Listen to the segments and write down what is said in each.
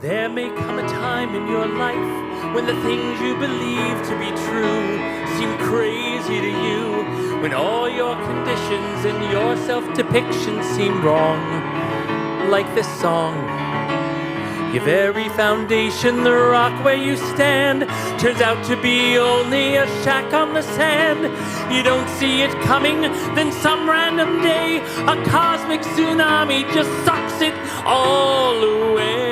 There may come a time in your life when the things you believe to be true seem crazy to you, when all your conditions and your self-depiction seem wrong, like this song. Your very foundation, the rock where you stand, turns out to be only a shack on the sand. You don't see it coming, then some random day a cosmic tsunami just sucks it all away.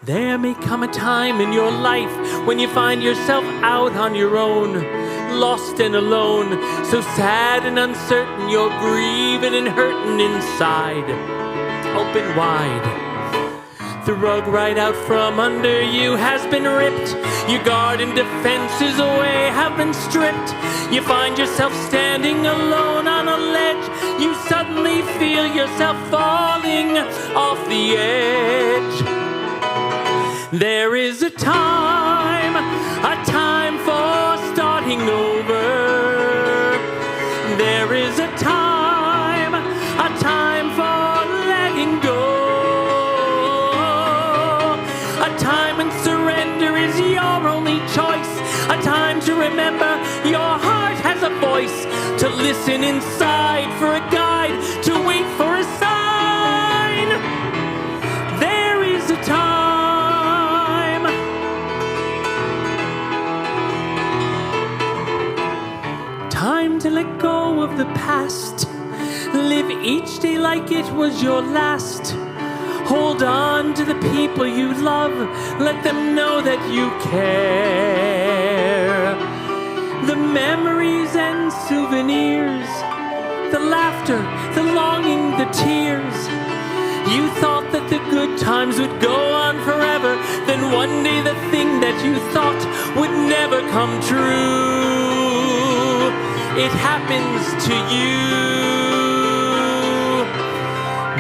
There may come a time in your life when you find yourself out on your own, lost and alone, so sad and uncertain you're grieving and hurting inside, open wide. The rug right out from under you has been ripped. Your guard and defenses away have been stripped. You find yourself standing alone on a ledge. You suddenly feel yourself falling off the edge. There is a time for starting over. There is a time for letting go. A time when surrender is your only choice. A time to remember your heart has a voice. To listen inside for a guide. To wait for a sign. There is a time. Time to let go of the past. Live each day like it was your last. Hold on to the people you love. Let them know that you care. The memories and souvenirs, the laughter, the longing, the tears. You thought that the good times would go on forever. Then one day the thing that you thought would never come true, it happens to you.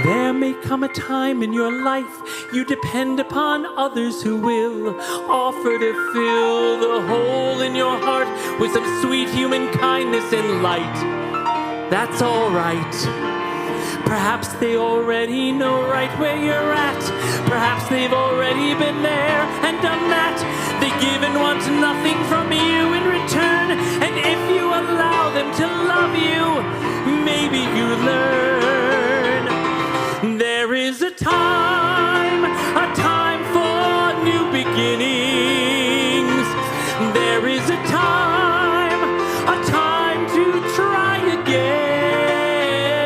There may come a time in your life you depend upon others who will offer to fill the hole in your heart with some sweet human kindness and light. That's all right. Perhaps they already know right where you're at. Perhaps they've already been there and done that. They give and want nothing from you in return. And if you allow them to love you, maybe you learn. There is a time for new beginnings. There is a time to try again.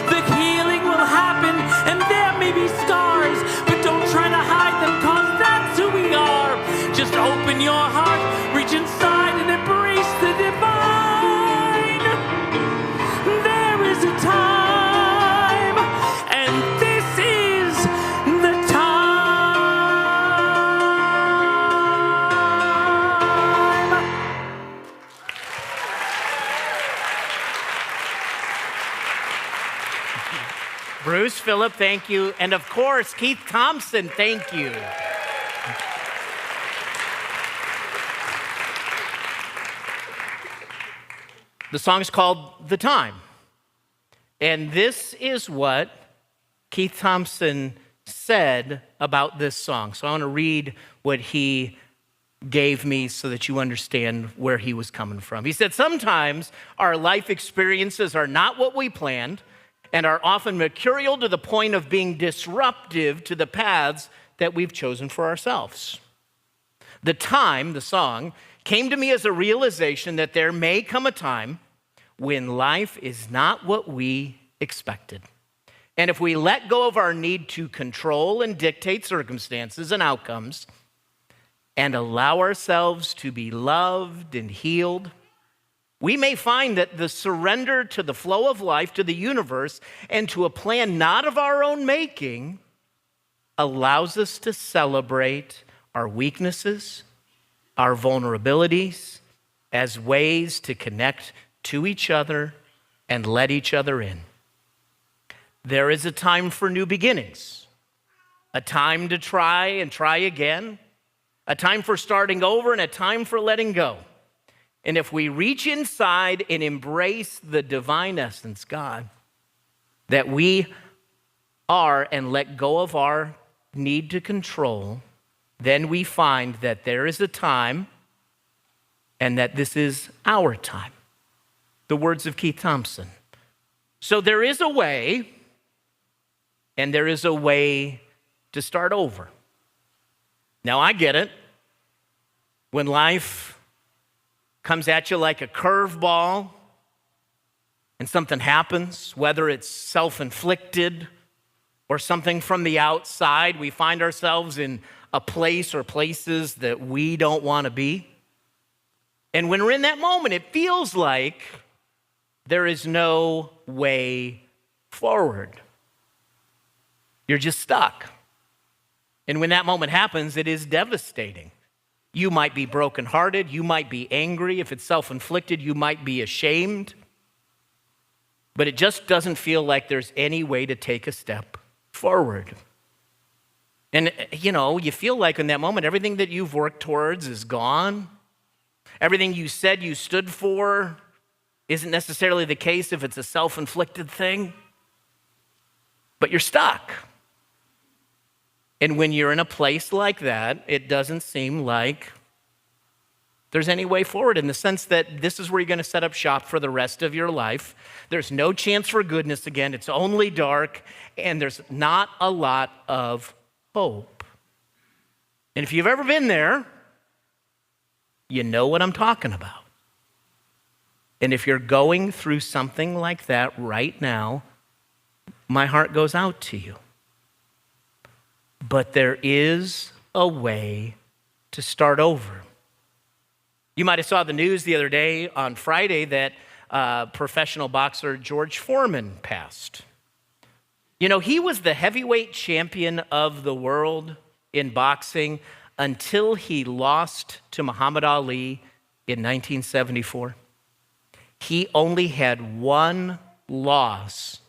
The healing will happen and there may be scars, but don't try to hide them, cause that's who we are. Just open your heart, reach inside and embrace the divine. There is a time, and this is the time. Bruce, Philip, thank you. And of course, Keith Thompson, thank you. The song is called The Time. And this is what Keith Thompson said about this song. So I want to read what he gave me so that you understand where he was coming from. He said, sometimes our life experiences are not what we planned and are often mercurial to the point of being disruptive to the paths that we've chosen for ourselves. The time, the song, came to me as a realization that there may come a time when life is not what we expected. And if we let go of our need to control and dictate circumstances and outcomes and allow ourselves to be loved and healed, we may find that the surrender to the flow of life, to the universe, and to a plan not of our own making allows us to celebrate our weaknesses, our vulnerabilities, as ways to connect to each other and let each other in. There is a time for new beginnings, a time to try and try again, a time for starting over, and a time for letting go. And if we reach inside and embrace the divine essence, God, that we are and let go of our need to control, then we find that there is a time and that this is our time. The words of Keith Thompson. So there is a way, and there is a way to start over. Now, I get it. When life comes at you like a curveball and something happens, whether it's self-inflicted or something from the outside, we find ourselves in a place or places that we don't want to be. And when we're in that moment, it feels like there is no way forward. You're just stuck. And when that moment happens, it is devastating. You might be brokenhearted. You might be angry. If it's self-inflicted, you might be ashamed. But it just doesn't feel like there's any way to take a step forward. And, you feel like in that moment, everything that you've worked towards is gone. Everything you said you stood for isn't necessarily the case if it's a self-inflicted thing. But you're stuck. And when you're in a place like that, it doesn't seem like there's any way forward in the sense that this is where you're going to set up shop for the rest of your life. There's no chance for goodness again. It's only dark, and there's not a lot of hope. And if you've ever been there, you know what I'm talking about. And if you're going through something like that right now, my heart goes out to you. But there is a way to start over. You might have saw the news the other day on Friday that professional boxer George Foreman passed. He was the heavyweight champion of the world in boxing until he lost to Muhammad Ali in 1974. He only had one loss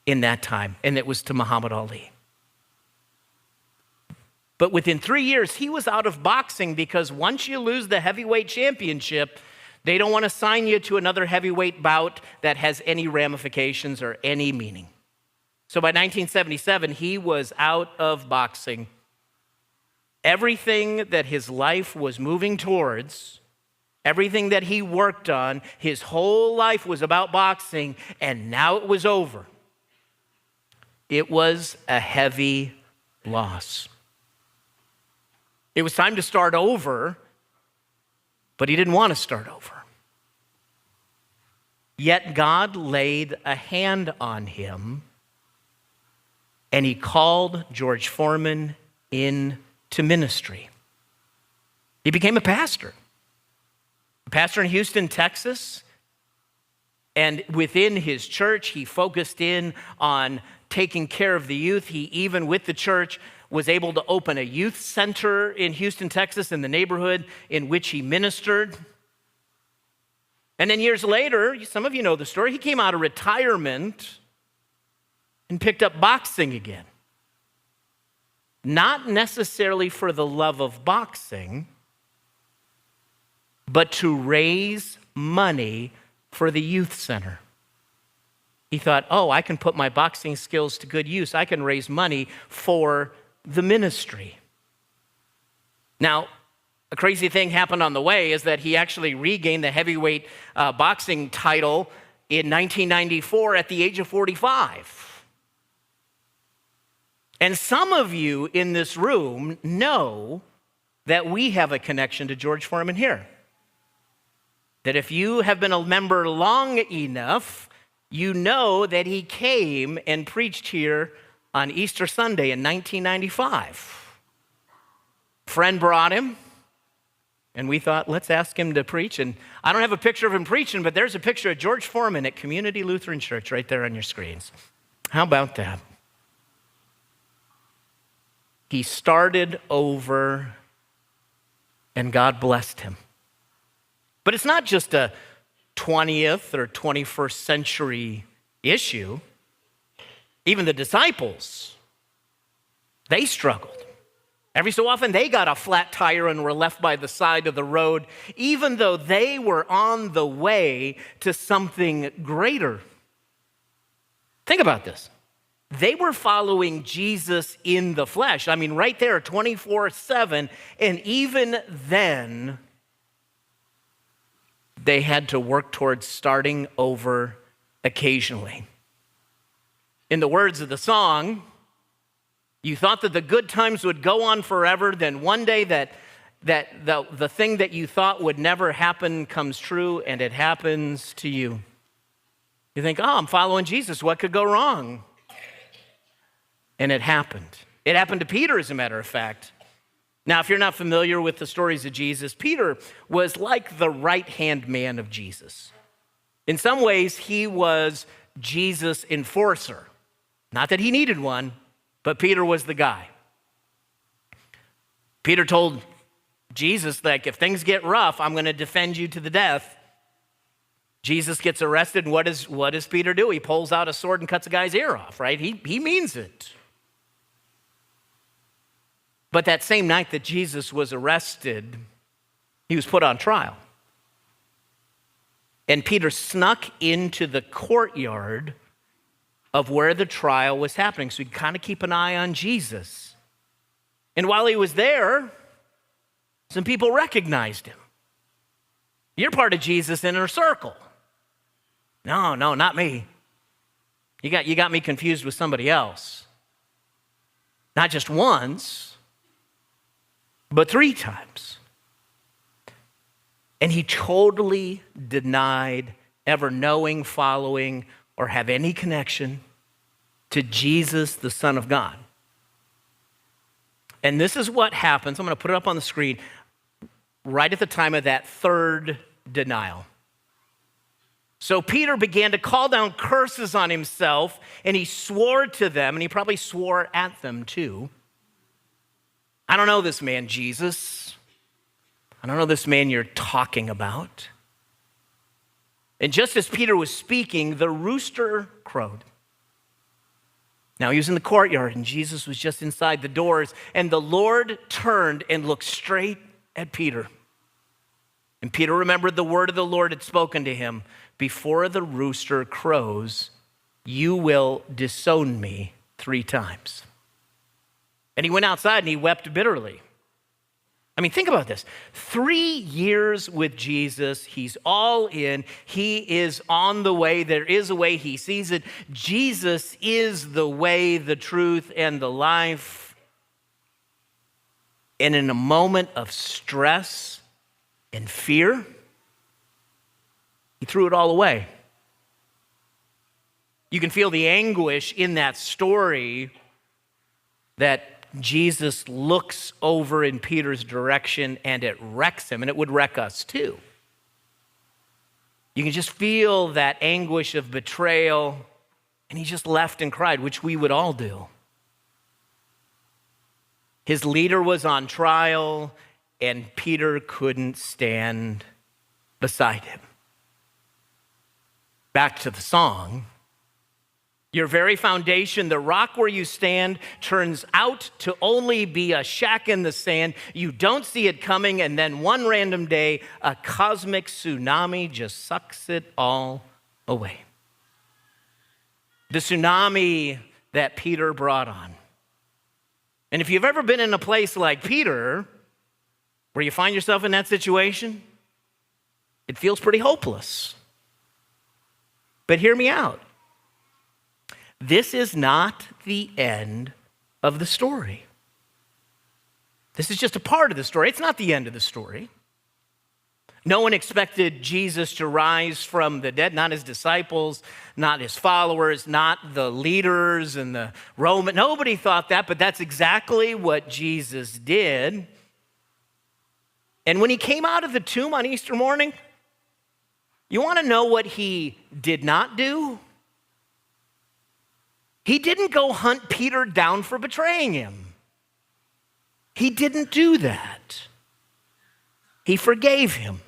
in that time, and it was to Muhammad Ali. But within 3 years, he was out of boxing because once you lose the heavyweight championship, they don't want to sign you to another heavyweight bout that has any ramifications or any meaning. So by 1977, he was out of boxing. Everything that his life was moving towards, everything that he worked on, his whole life was about boxing, and now it was over. It was a heavy loss. It was time to start over, but he didn't want to start over. Yet God laid a hand on him, and he called George Foreman into ministry. He became a pastor in Houston, Texas. And within his church, he focused in on taking care of the youth. He, even with the church, was able to open a youth center in Houston, Texas, in the neighborhood in which he ministered. And then years later, some of you know the story, he came out of retirement and picked up boxing again. Not necessarily for the love of boxing, but to raise money for the youth center. He thought, I can put my boxing skills to good use. I can raise money for the ministry. Now, a crazy thing happened on the way is that he actually regained the heavyweight boxing title in 1994 at the age of 45. And some of you in this room know that we have a connection to George Foreman here. That if you have been a member long enough, you know that he came and preached here on Easter Sunday in 1995. Friend brought him, and we thought, let's ask him to preach. And I don't have a picture of him preaching, but there's a picture of George Foreman at Community Lutheran Church right there on your screens. How about that? He started over, and God blessed him. But it's not just a 20th or 21st century issue. Even the disciples, they struggled. Every so often, they got a flat tire and were left by the side of the road, even though they were on the way to something greater. Think about this. They were following Jesus in the flesh. I mean, right there, 24/7. And even then, they had to work towards starting over occasionally. In the words of the song, you thought that the good times would go on forever, then one day that the thing that you thought would never happen comes true, and it happens to you. You think, oh, I'm following Jesus. What could go wrong? And it happened. It happened to Peter, as a matter of fact. Now, if you're not familiar with the stories of Jesus, Peter was like the right-hand man of Jesus. In some ways, he was Jesus' enforcer. Not that he needed one, but Peter was the guy. Peter told Jesus, like, if things get rough, I'm going to defend you to the death. Jesus gets arrested, and what does Peter do? He pulls out a sword and cuts a guy's ear off, right? He means it. But that same night that Jesus was arrested, he was put on trial. And Peter snuck into the courtyard of where the trial was happening, so he could kind of keep an eye on Jesus. And while he was there, some people recognized him. You're part of Jesus' inner circle. No, not me. You got me confused with somebody else. Not just once, but 3 times. And he totally denied ever knowing, following, or have any connection to Jesus, the Son of God. And this is what happens. I'm going to put it up on the screen right at the time of that 3rd denial. So Peter began to call down curses on himself, and he swore to them, and he probably swore at them too. I don't know this man, Jesus. I don't know this man you're talking about. And just as Peter was speaking, the rooster crowed. Now he was in the courtyard, and Jesus was just inside the doors, and the Lord turned and looked straight at Peter. And Peter remembered the word of the Lord had spoken to him, before the rooster crows, you will disown me 3 times. And he went outside and he wept bitterly. I mean, think about this. 3 years with Jesus. He's all in. He is on the way. There is a way. He sees it. Jesus is the way, the truth, and the life. And in a moment of stress and fear, he threw it all away. You can feel the anguish in that story that Jesus looks over in Peter's direction and it wrecks him, and it would wreck us too. You can just feel that anguish of betrayal, and he just left and cried, which we would all do. His leader was on trial, and Peter couldn't stand beside him. Back to the song. Your very foundation, the rock where you stand, turns out to only be a shack in the sand. You don't see it coming, and then one random day, a cosmic tsunami just sucks it all away. The tsunami that Peter brought on. And if you've ever been in a place like Peter, where you find yourself in that situation, it feels pretty hopeless. But hear me out. This is not the end of the story. This is just a part of the story. It's not the end of the story. No one expected Jesus to rise from the dead, not his disciples, not his followers, not the leaders and the Roman. Nobody thought that, but that's exactly what Jesus did. And when he came out of the tomb on Easter morning, you want to know what he did not do? He didn't go hunt Peter down for betraying him. He didn't do that. He forgave him.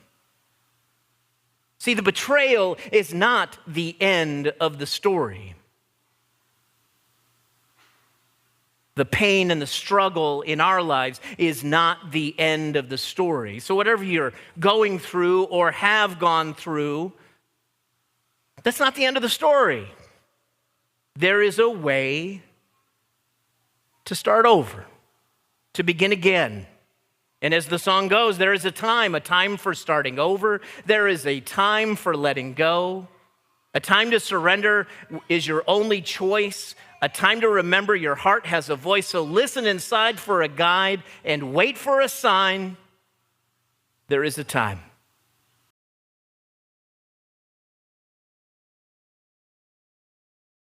See, the betrayal is not the end of the story. The pain and the struggle in our lives is not the end of the story. So whatever you're going through or have gone through, that's not the end of the story. there is a way to start over, to begin again. And as the song goes, there is a time for starting over. There is a time for letting go. A time to surrender is your only choice. A time to remember your heart has a voice. So listen inside for a guide and wait for a sign. There is a time.